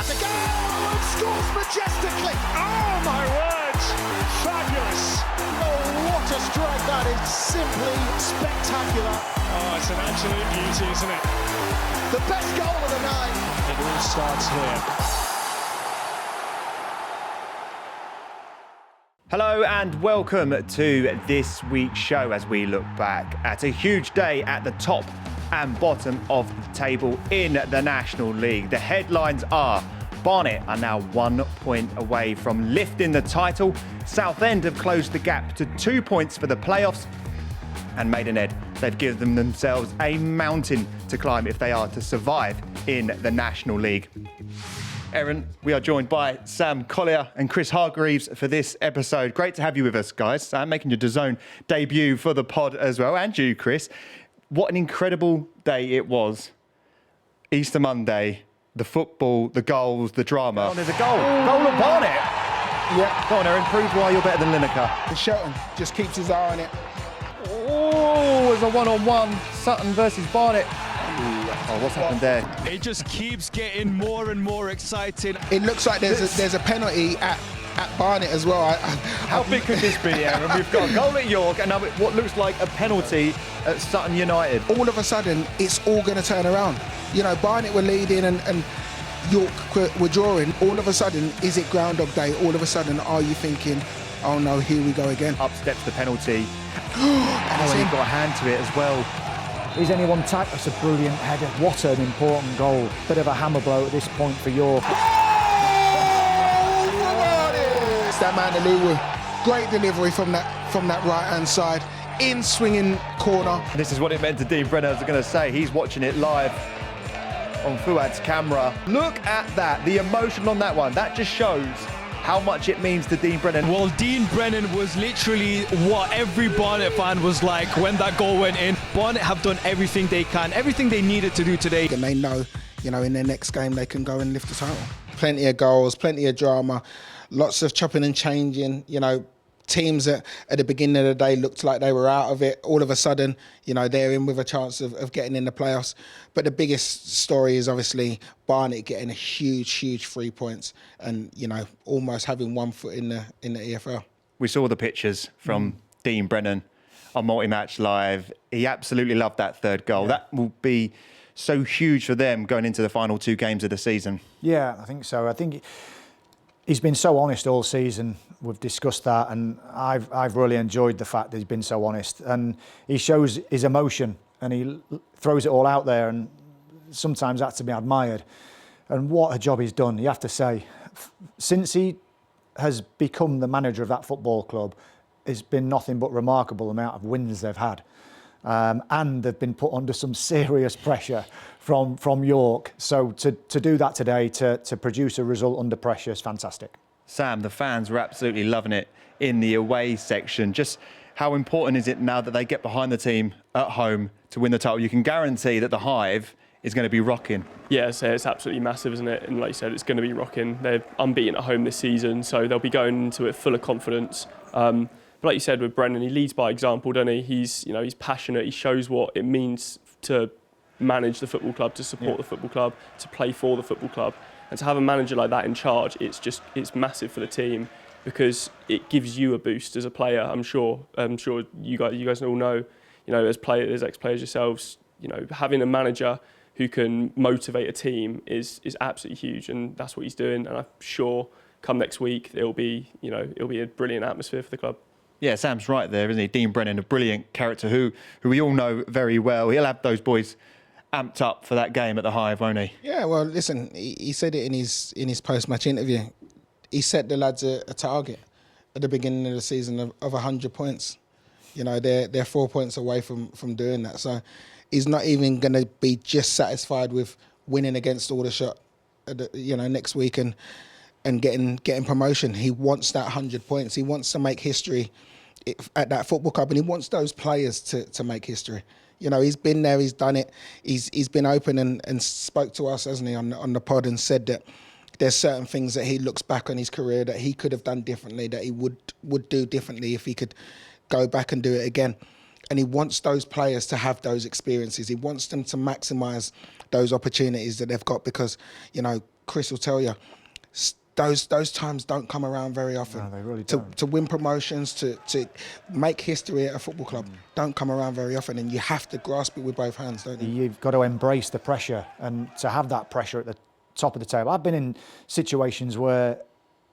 Has a goal and scores majestically. Oh my word! Fabulous! Oh, what a strike that is. Simply spectacular. Oh, it's an absolute beauty, isn't it? The best goal of the night. It all starts here. Hello and welcome to this week's show as we look back at a huge day at the top and bottom of the table in the National League. The headlines are Barnet are now 1 point away from lifting the title. Southend have closed the gap to 2 points for the playoffs. And Maidenhead, they've given themselves a mountain to climb if they are to survive in the National League. Erin, we are joined by Sam Collier and Chris Hargreaves for this episode. Great to have you with us, guys. Sam, making your DAZN debut for the pod as well, and you, Chris. What an incredible day it was. Easter Monday, the football, the goals, the drama. Oh, there's a goal. Goal of Barnet. Yeah. Go on, Erin, prove why you're better than Lineker. Shelton just keeps his eye on it. Oh, it's a one-on-one. Sutton versus Barnet. Oh, what's happened there? It just keeps getting more and more exciting. It looks like there's a penalty at Barnet as well. How big could this be, Aaron? We've got a goal at York and now what looks like a penalty at Sutton United. All of a sudden, it's all going to turn around. You know, Barnet were leading and York were drawing. All of a sudden, is it Groundhog Day? All of a sudden, are you thinking, oh no, here we go again? Up steps the penalty. And he got a hand to it as well. Is anyone tacked? That's a brilliant header. What an important goal. Bit of a hammer blow at this point for York. It's that man, Aluwu. Great delivery from that right-hand side. In swinging corner. This is what it meant to Dean Brennan, I was going to say. He's watching it live on Fuad's camera. Look at that, the emotion on that one. That just shows how much it means to Dean Brennan. Well, Dean Brennan was literally what every Barnet fan was like when that goal went in. Barnet have done everything they can, everything they needed to do today. And they know, you know, in their next game they can go and lift the title. Plenty of goals, plenty of drama, lots of chopping and changing, you know. Teams that at the beginning of the day looked like they were out of it, all of a sudden, you know, they're in with a chance of getting in the playoffs. But the biggest story is obviously Barnet getting a huge 3 points and, you know, almost having 1 foot in the EFL. We saw the pictures from Dean Brennan on Multi-Match Live. He absolutely loved that third goal. Yeah. That will be so huge for them going into the final 2 games of the season. Yeah, I think so. I think he's been so honest all season. We've discussed that, and I've really enjoyed the fact that he's been so honest. And he shows his emotion, and he throws it all out there, and sometimes that's to be admired. And what a job he's done, you have to say. Since he has become the manager of that football club, it's been nothing but remarkable amount of wins they've had. And they've been put under some serious pressure from York. So to do that today, to produce a result under pressure is fantastic. Sam, the fans were absolutely loving it in the away section. Just how important is it now that they get behind the team at home to win the title? You can guarantee that the Hive is going to be rocking. Yeah, so it's absolutely massive, isn't it? And like you said, it's going to be rocking. They're unbeaten at home this season, so they'll be going into it full of confidence. But like you said with Brendan, he leads by example, doesn't he? He's passionate. He shows what it means to manage the football club, to support the football club, to play for the football club. And to have a manager like that in charge, it's massive for the team because it gives you a boost as a player. I'm sure you guys all know, you know, as players, as ex-players yourselves, you know, having a manager who can motivate a team is absolutely huge, and that's what he's doing. And I'm sure come next week it'll be a brilliant atmosphere for the club. Yeah, Sam's right there, isn't he? Dean Brennan, a brilliant character who we all know very well. He'll have those boys amped up for that game at the Hive, won't he? Yeah, well, listen, he said it in his post-match interview. He set the lads a target at the beginning of the season of 100 points. You know, they're 4 points away from doing that. So he's not even going to be just satisfied with winning against Aldershot, next week and getting promotion. He wants that 100 points. He wants to make history at that football club, and he wants those players to make history. You know, he's been there, he's done it. He's been open and spoke to us, hasn't he, on the pod, and said that there's certain things that he looks back on his career that he could have done differently, that he would do differently if he could go back and do it again. And he wants those players to have those experiences. He wants them to maximise those opportunities that they've got because, you know, Chris will tell you, those times don't come around very often. No, they really don't. To win promotions, to make history at a football club, don't come around very often, and you have to grasp it with both hands, don't you? You've got to embrace the pressure, and to have that pressure at the top of the table. I've been in situations where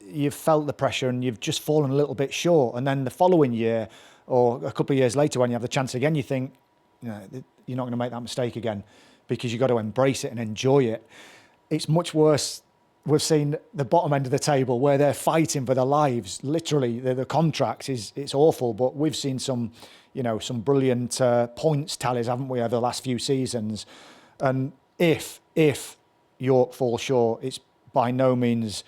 you've felt the pressure and you've just fallen a little bit short, and then the following year or a couple of years later when you have the chance again, you think, you know, you're not going to make that mistake again, because you've got to embrace it and enjoy it. It's much worse. We've seen the bottom end of the table where they're fighting for their lives. Literally, the contract it's awful. But we've seen some brilliant points tallies, haven't we, over the last few seasons? And if York fall short, it's by no means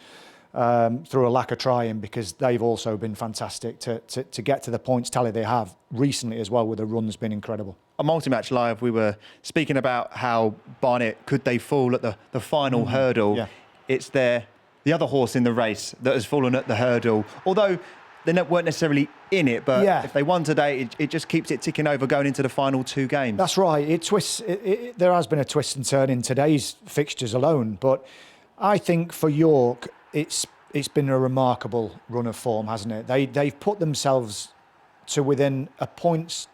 through a lack of trying, because they've also been fantastic to get to the points tally they have recently as well, with the run's been incredible. On Multi-Match Live, we were speaking about how Barnet, could they fall at the final hurdle? Yeah. It's the other horse in the race that has fallen at the hurdle. Although they weren't necessarily in it, but if they won today, it just keeps it ticking over going into the final 2 games. That's right. It twists. There has been a twist and turn in today's fixtures alone, but I think for York, it's been a remarkable run of form, hasn't it? They've put themselves to within a points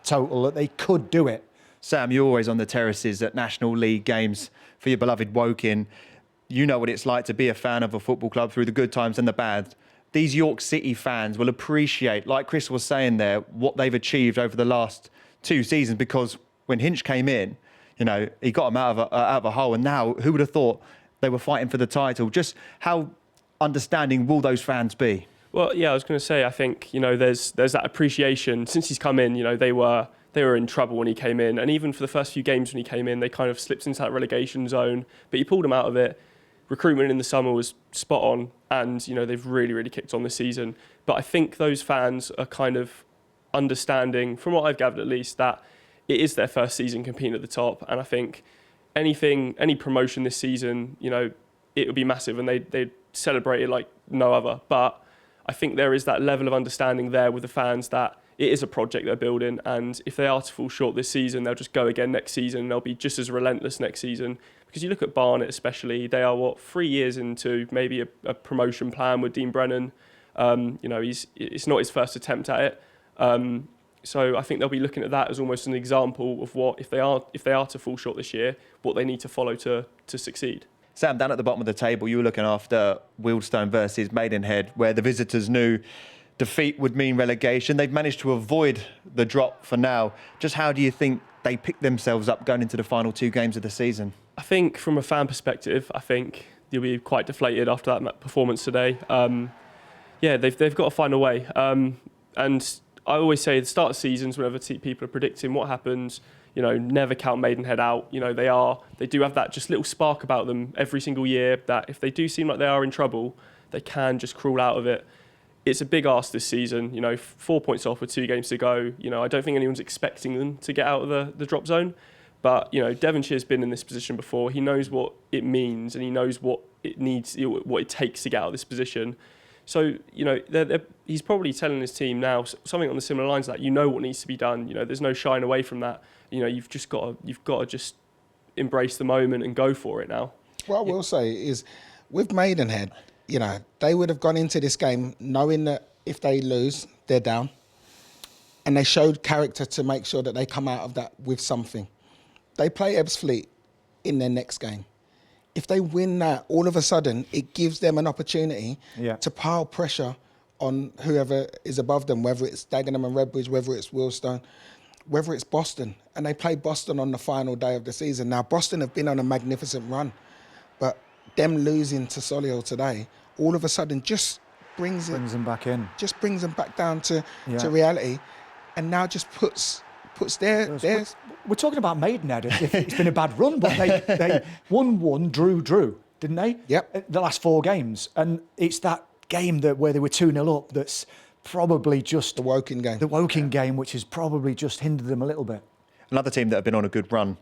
total that they could do it. Sam, you're always on the terraces at National League games for your beloved Woking. You know what it's like to be a fan of a football club through the good times and the bad. These York City fans will appreciate, like Chris was saying there, what they've achieved over the last 2 seasons, because when Hinch came in, you know, he got them out of a hole, and now who would have thought they were fighting for the title? Just how understanding will those fans be? Well, yeah, I was going to say, I think, you know, there's that appreciation. Since he's come in, you know, they were in trouble when he came in, and even for the first few games when he came in, they kind of slipped into that relegation zone, but he pulled them out of it. Recruitment in the summer was spot on, and, you know, they've really, really kicked on this season. But I think those fans are kind of understanding, from what I've gathered at least, that it is their first season competing at the top, and I think any promotion this season, you know, it would be massive, and they'd celebrate it like no other. But I think there is that level of understanding there with the fans that it is a project they're building, and if they are to fall short this season, they'll just go again next season, and they'll be just as relentless next season. Because you look at Barnet especially, they are, 3 years into maybe a promotion plan with Dean Brennan. You know, it's not his first attempt at it. So I think they'll be looking at that as almost an example of what, if they are to fall short this year, what they need to follow to succeed. Sam, down at the bottom of the table, you were looking after Wealdstone versus Maidenhead, where the visitors knew defeat would mean relegation. They've managed to avoid the drop for now. Just how do you think they pick themselves up going into the final 2 games of the season? I think from a fan perspective, I think they'll be quite deflated after that performance today. They've got to find a way. And I always say at the start of seasons, whenever people are predicting what happens, you know, never count Maidenhead out. You know, they do have that just little spark about them every single year, that if they do seem like they are in trouble, they can just crawl out of it. It's a big ask this season, you know, 4 points off with 2 games to go. You know, I don't think anyone's expecting them to get out of the drop zone. But, you know, Devonshire's been in this position before. He knows what it means, and he knows what it takes to get out of this position. So, you know, he's probably telling his team now something on the similar lines, that you know what needs to be done. You know, there's no shying away from that. You know, you've got to just embrace the moment and go for it now. What I will say is, with Maidenhead, you know, they would have gone into this game knowing that if they lose, they're down. And they showed character to make sure that they come out of that with something. They play Ebbsfleet in their next game. If they win that, all of a sudden, it gives them an opportunity to pile pressure on whoever is above them, whether it's Dagenham and Redbridge, whether it's Wealdstone, whether it's Boston. And they play Boston on the final day of the season. Now, Boston have been on a magnificent run, but them losing to Solihull today, all of a sudden just brings them back in. Just brings them back down to reality, and now just puts their. We're talking about Maidenhead. It's been a bad run, but they won, drew, didn't they? Yep. The last 4 games, and it's that game where they were 2-0 up that's probably just the Woking game. The Woking game, which has probably just hindered them a little bit. Another team that have been on a good run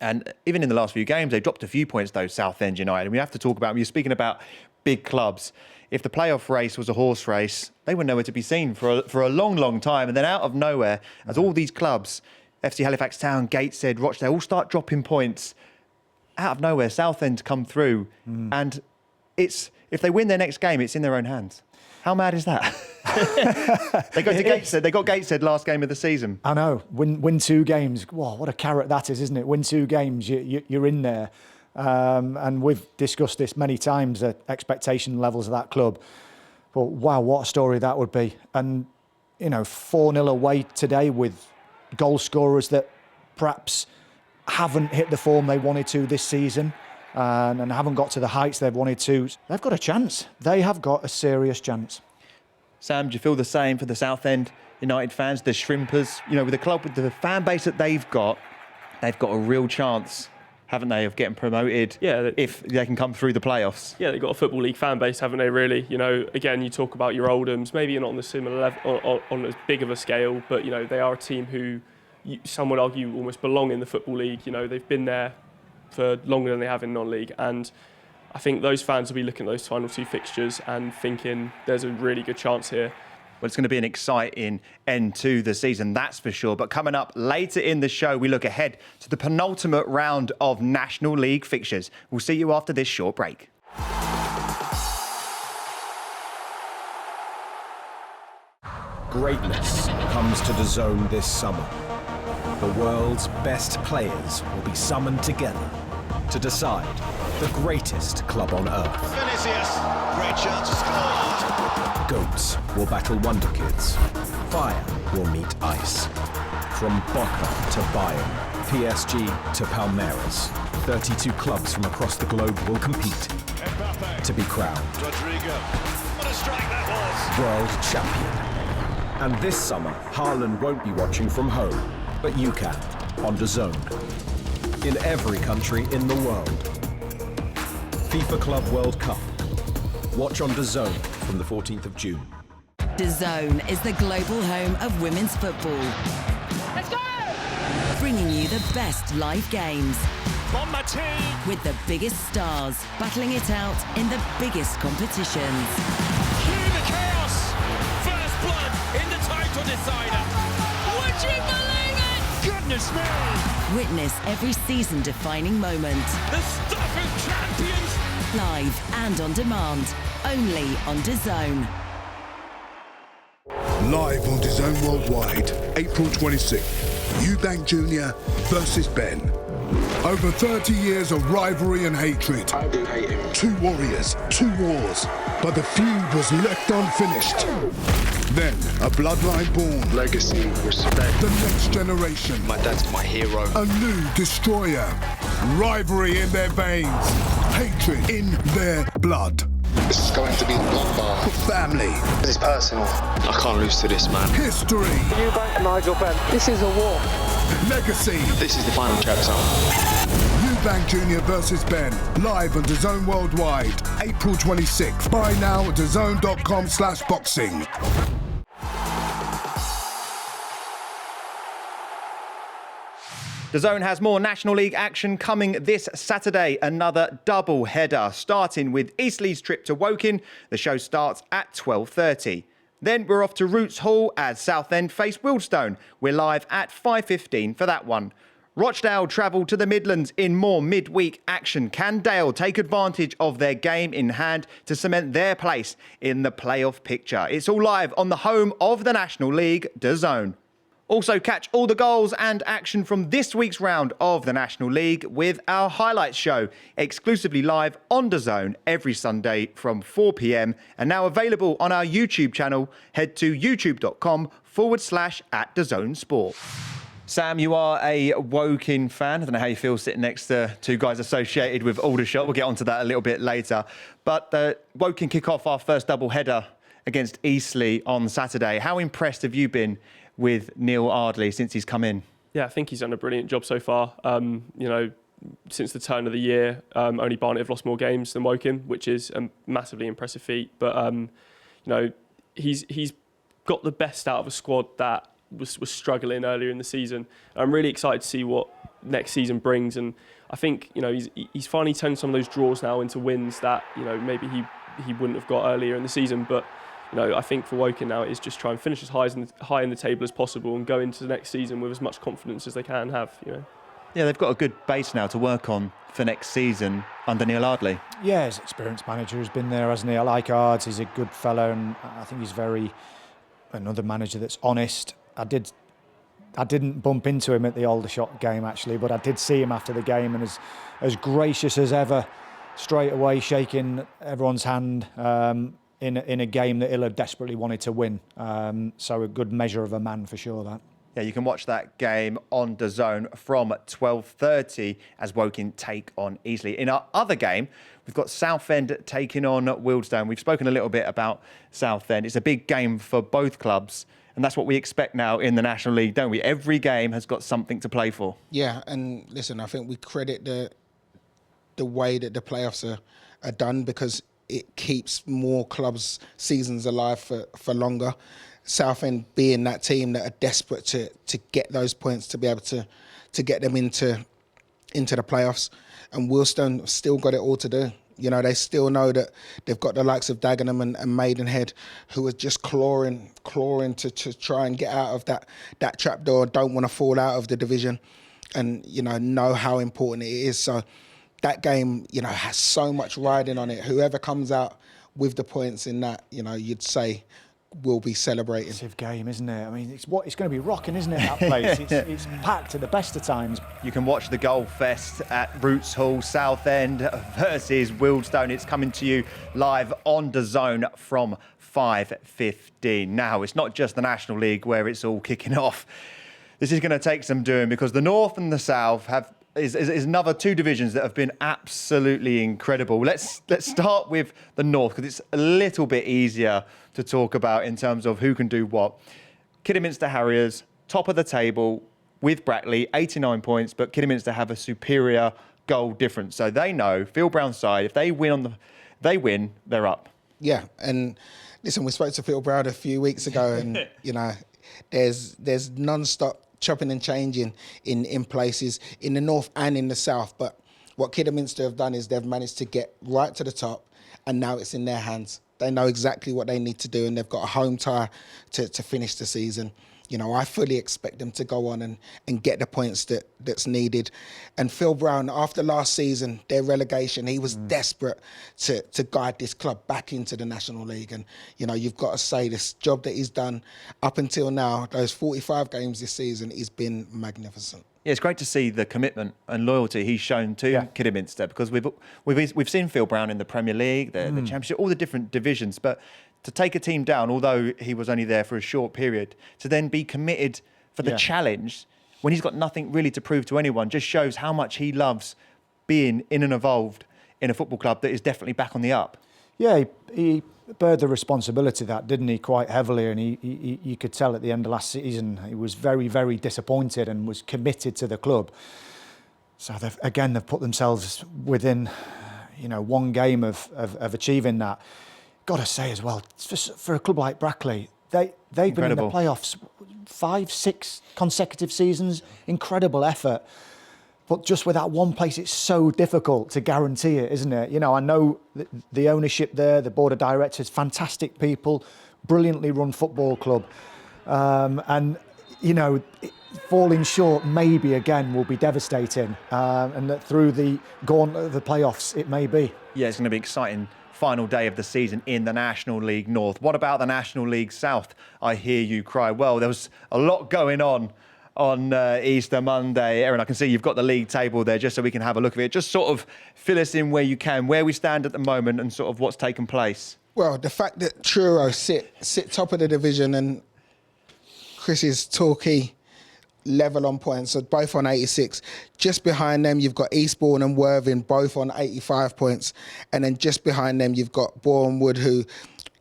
And even in the last few games, they dropped a few points, though, Southend United. And we have to talk about, you're speaking about big clubs. If the playoff race was a horse race, they were nowhere to be seen for a long, long time. And then out of nowhere, as all these clubs, FC Halifax Town, Gateshead, Rochdale, all start dropping points, out of nowhere, Southend come through. And if they win their next game, it's in their own hands. How mad is that? They got to Gateshead. They got Gateshead last game of the season. I know. Win 2 games. Wow, what a carrot that is, isn't it? Win 2 games, you're in there. And we've discussed this many times, the expectation levels of that club. But wow, what a story that would be. And, 4-0 away today with goal scorers that perhaps haven't hit the form they wanted to this season. And haven't got to the heights they've wanted to. They've got a chance. They have got a serious chance. Sam, do you feel the same for the Southend United fans, the Shrimpers? With the club, with the fan base that they've got a real chance, haven't they, of getting promoted? Yeah. If they can come through the playoffs. Yeah, they've got a Football League fan base, haven't they, really? Again, you talk about your Oldhams, maybe not on the similar level, on as big of a scale, but, they are a team who, some would argue, almost belong in the Football League. They've been there for longer than they have in non-league, and I think those fans will be looking at those final 2 fixtures and thinking there's a really good chance here. Well, it's going to be an exciting end to the season, that's for sure. But coming up later in the show, we look ahead to the penultimate round of National League fixtures. We'll see you after this short break. Greatness comes to DAZN this summer. The world's best players will be summoned together to decide the greatest club on earth. Vinicius, great chance to score. Goats will battle Wonder Kids. Fire will meet ice. From Boca to Bayern, PSG to Palmeiras, 32 clubs from across the globe will compete Mbappe, to be crowned Rodrigo. What a strike that was. world champion. And this summer, Haaland won't be watching from home, but you can, on DAZN. In every country in the world. FIFA Club World Cup. Watch on DAZN from the 14th of June. DAZN is the global home of women's football. Let's go! Bringing you the best live games. Bon Mati. With the biggest stars battling it out in the biggest competitions. Cue the chaos. First blood in the title decider. Would you believe it? Goodness me. Witness every season-defining moment. The stuff of champions. Live and on demand. Only on DAZN. Live on DAZN Worldwide, April 26th. Eubank Jr. versus Ben. Over 30 years of rivalry and hatred. I do hate him. 2 warriors, 2 wars, but the feud was left unfinished. Then, a bloodline born. Legacy, respect. The next generation. My dad's my hero. A new destroyer. Rivalry in their veins. Hatred in their blood. This is going to be a bloodbath. Family. This is personal. I can't lose to this, man. History. Eubank, Nigel Benn. This is a war. Legacy. This is the final chapter. Eubank Jr. versus Ben. Live on DAZN Worldwide. April 26th. Buy now at DAZN.com/boxing. DAZN has more National League action coming this Saturday. Another double header, starting with Eastleigh's trip to Woking. The show starts at 12:30. Then we're off to Roots Hall as Southend face Wealdstone. We're live at 5:15 for that one. Rochdale travel to the Midlands in more midweek action. Can Dale take advantage of their game in hand to cement their place in the playoff picture? It's all live on the home of the National League, DAZN. Also catch all the goals and action from this week's round of the National League with our highlights show, exclusively live on DAZN every Sunday from 4 p.m. and now available on our YouTube channel. Head to youtube.com/@DAZN Sport. Sam, you are a Woking fan. I don't know how you feel sitting next to 2 guys associated with Aldershot. We'll get onto that a little bit later. But Woking kick off our first double header against Eastleigh on Saturday. How impressed have you been with Neil Ardley since he's come in? Yeah, I think he's done a brilliant job so far. Since the turn of the year, only Barnet have lost more games than Woking, which is a massively impressive feat. But he's got the best out of a squad that was struggling earlier in the season. I'm really excited to see what next season brings. And I think, you know, he's finally turned some of those draws now into wins that, you know, maybe he wouldn't have got earlier in the season. But, you know, I think for Woking now is just try and finish as high in the table as possible and go into the next season with as much confidence as they can have, you know. Yeah, they've got a good base now to work on for next season under Neil Ardley. Yeah, his experienced manager has been there, hasn't he? I like Ards, he's a good fellow, and I think he's another manager that's honest. I didn't bump into him at the Aldershot game, actually, but I did see him after the game, and as gracious as ever, straight away shaking everyone's hand in a game that Illa desperately wanted to win. So a good measure of a man for sure, that. Yeah, you can watch that game on DAZN from 12:30 as Woking take on Eastleigh. In our other game, we've got Southend taking on Wealdstone. We've spoken a little bit about Southend. It's a big game for both clubs, and that's what we expect now in the National League, don't we? Every game has got something to play for. Yeah, and listen, I think we credit the way that the playoffs are done, because it keeps more clubs' seasons alive for longer. Southend being that team that are desperate to get those points to be able to get them into the playoffs, and Wealdstone still got it all to do. You know, they still know that they've got the likes of Dagenham and Maidenhead, who are just clawing to try and get out of that trapdoor, don't want to fall out of the division, and you know how important it is. So that game, you know, has so much riding on it. Whoever comes out with the points in that, you know, you'd say will be celebrating. Massive game, isn't it? I mean, it's going to be rocking, isn't it, that place? It's packed at the best of times. You can watch the Goal Fest at Roots Hall, Southend versus Wealdstone. It's coming to you live on DAZN from 5:15. Now, it's not just the National League where it's all kicking off. This is going to take some doing, because the North and the South is another two divisions that have been absolutely incredible. Let's start with the North, because it's a little bit easier to talk about in terms of who can do what. Kidderminster Harriers, top of the table with Brackley, 89 points, but Kidderminster have a superior goal difference. So they know, Phil Brown's side, if they win, they're up. Yeah, and listen, we spoke to Phil Brown a few weeks ago, and you know, there's non-stop chopping and changing in places in the North and in the South. But what Kidderminster have done is they've managed to get right to the top, and now it's in their hands. They know exactly what they need to do, and they've got a home tie to finish the season. You know, I fully expect them to go on and get the points that's needed. And Phil Brown, after last season, their relegation, he was desperate to guide this club back into the National League. And, you know, you've got to say this job that he's done up until now, those 45 games this season, he's been magnificent. Yeah, it's great to see the commitment and loyalty he's shown to Kidderminster, because we've seen Phil Brown in the Premier League, the Championship, all the different divisions, but to take a team down, although he was only there for a short period, to then be committed for the challenge when he's got nothing really to prove to anyone, just shows how much he loves being in and involved in a football club that is definitely back on the up. Yeah, he bear the responsibility of that, didn't he, quite heavily, and you could tell at the end of last season he was very, very disappointed and was committed to the club. So they've put themselves within, you know, one game of achieving that. Got to say as well, for a club like Brackley, they've been in the playoffs 5-6 consecutive seasons. Incredible effort. But just with that one place, it's so difficult to guarantee it, isn't it? You know, I know the ownership there, the board of directors, fantastic people, brilliantly run football club. And, you know, falling short maybe again will be devastating. And that through the gauntlet of the playoffs, it may be. Yeah, it's going to be exciting. Final day of the season in the National League North. What about the National League South? I hear you cry. Well, there was a lot going on Easter Monday. Aaron, I can see you've got the league table there just so we can have a look at it. Just sort of fill us in where you can, where we stand at the moment and sort of what's taken place. Well, the fact that Truro sit top of the division and Chris's Torquay level on points, so both on 86. Just behind them, you've got Eastbourne and Worthing, both on 85 points. And then just behind them, you've got Boreham Wood, who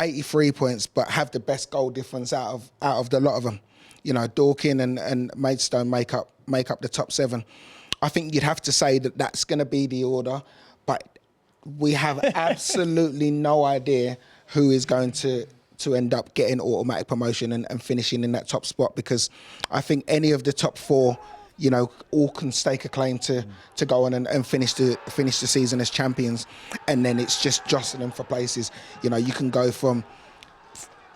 83 points, but have the best goal difference out of the lot of them. You know, Dorking and Maidstone make up the top 7. I think you'd have to say that that's going to be the order, but we have absolutely no idea who is going to end up getting automatic promotion and finishing in that top spot, because I think any of the top 4, you know, all can stake a claim to go on and finish the season as champions, and then it's just jostling for places. You know, you can go from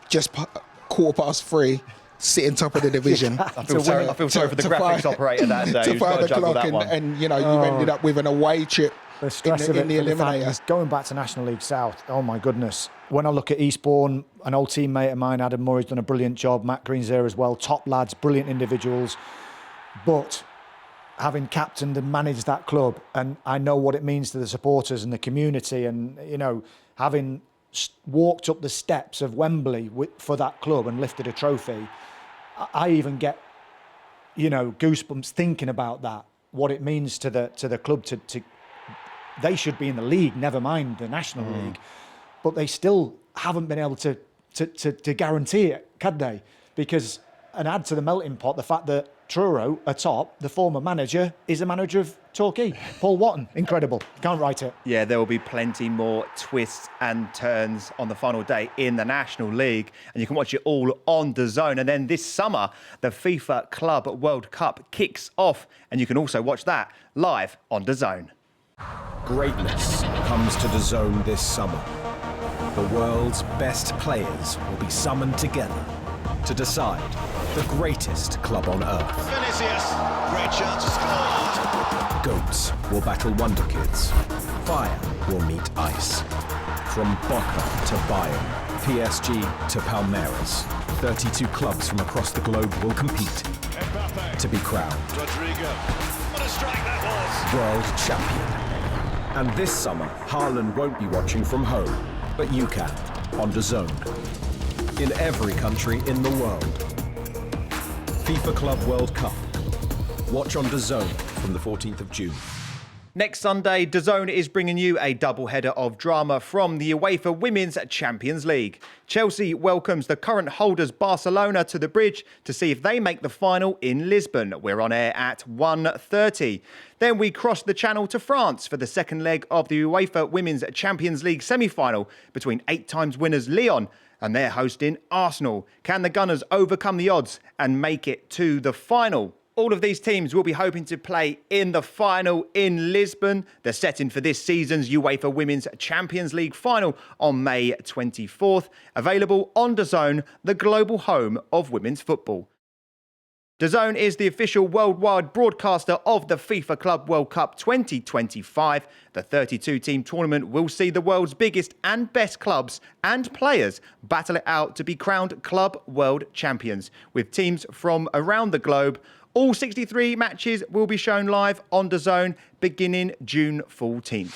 just 3:15, sitting top of the division. I feel sorry for the graphics operator that day. To 5 o'clock, and you know, you've ended up with an away trip. The stress of it, in the eliminator. Going back to National League South, oh my goodness. When I look at Eastbourne, an old teammate of mine, Adam Murray's done a brilliant job. Matt Green's there as well. Top lads, brilliant individuals. But having captained and managed that club, and I know what it means to the supporters and the community, and, you know, having walked up the steps of Wembley for that club and lifted a trophy, I even get, you know, goosebumps thinking about that, what it means to the club to they should be in the league, never mind the National League, but they still haven't been able to guarantee it, can they? Because, and add to the melting pot the fact that Truro, atop, the former manager, is a manager of Torquay. Paul Watton, incredible. Can't write it. Yeah, there will be plenty more twists and turns on the final day in the National League, and you can watch it all on DAZN. And then this summer, the FIFA Club World Cup kicks off, and you can also watch that live on DAZN. Greatness comes to DAZN this summer. The world's best players will be summoned together to decide the greatest club on earth. Vinicius, great chance to score. Goats will battle Wonder Kids. Fire will meet ice. From Boca to Bayern, PSG to Palmeiras, 32 clubs from across the globe will compete to be crowned Rodrigo, what a strike that was. world champion. And this summer, Haaland won't be watching from home, but you can, on DAZN. In every country in the world. FIFA Club World Cup. Watch on DAZN from the 14th of June. Next Sunday, DAZN is bringing you a double-header of drama from the UEFA Women's Champions League. Chelsea welcomes the current holders Barcelona to the bridge to see if they make the final in Lisbon. We're on air at 1:30. Then we cross the channel to France for the second leg of the UEFA Women's Champions League semi-final between 8-time winners Lyon and they're hosting Arsenal. Can the Gunners overcome the odds and make it to the final? All of these teams will be hoping to play in the final in Lisbon. The setting for this season's UEFA Women's Champions League final on May 24th. Available on DAZN, the global home of women's football. DAZN is the official worldwide broadcaster of the FIFA Club World Cup 2025. The 32-team tournament will see the world's biggest and best clubs and players battle it out to be crowned Club World Champions, with teams from around the globe. All 63 matches will be shown live on DAZN beginning June 14th.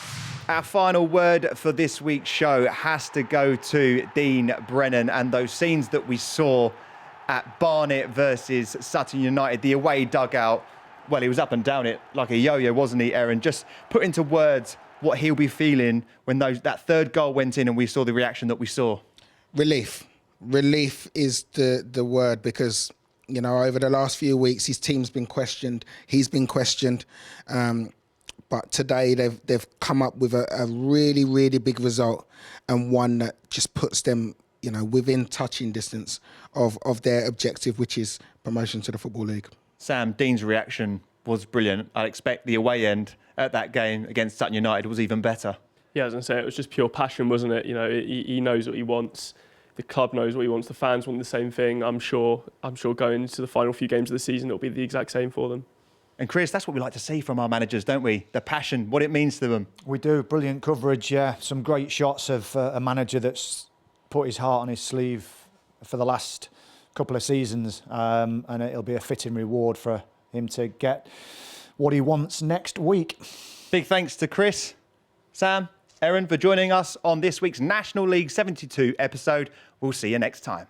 Our final word for this week's show has to go to Dean Brennan and those scenes that we saw at Barnet versus Sutton United, the away dugout. Well, he was up and down it like a yo-yo, wasn't he, Aaron? Just put into words what he'll be feeling when that third goal went in and we saw the reaction that we saw. Relief. Relief is the word, because, you know, over the last few weeks, his team's been questioned. He's been questioned. But today they've come up with a really, really big result, and one that just puts them, you know, within touching distance of their objective, which is promotion to the Football League. Sam, Dean's reaction was brilliant. I expect the away end at that game against Sutton United was even better. Yeah, as I say, it was just pure passion, wasn't it? You know, he knows what he wants. The club knows what he wants. The fans want the same thing. I'm sure going into the final few games of the season, it'll be the exact same for them. And Chris, that's what we like to see from our managers, don't we? The passion, what it means to them. We do. Brilliant coverage, yeah. Some great shots of a manager that's put his heart on his sleeve for the last couple of seasons, and it'll be a fitting reward for him to get what he wants next week. Big thanks to Chris, Sam, Erin for joining us on this week's National League 72 episode. We'll see you next time.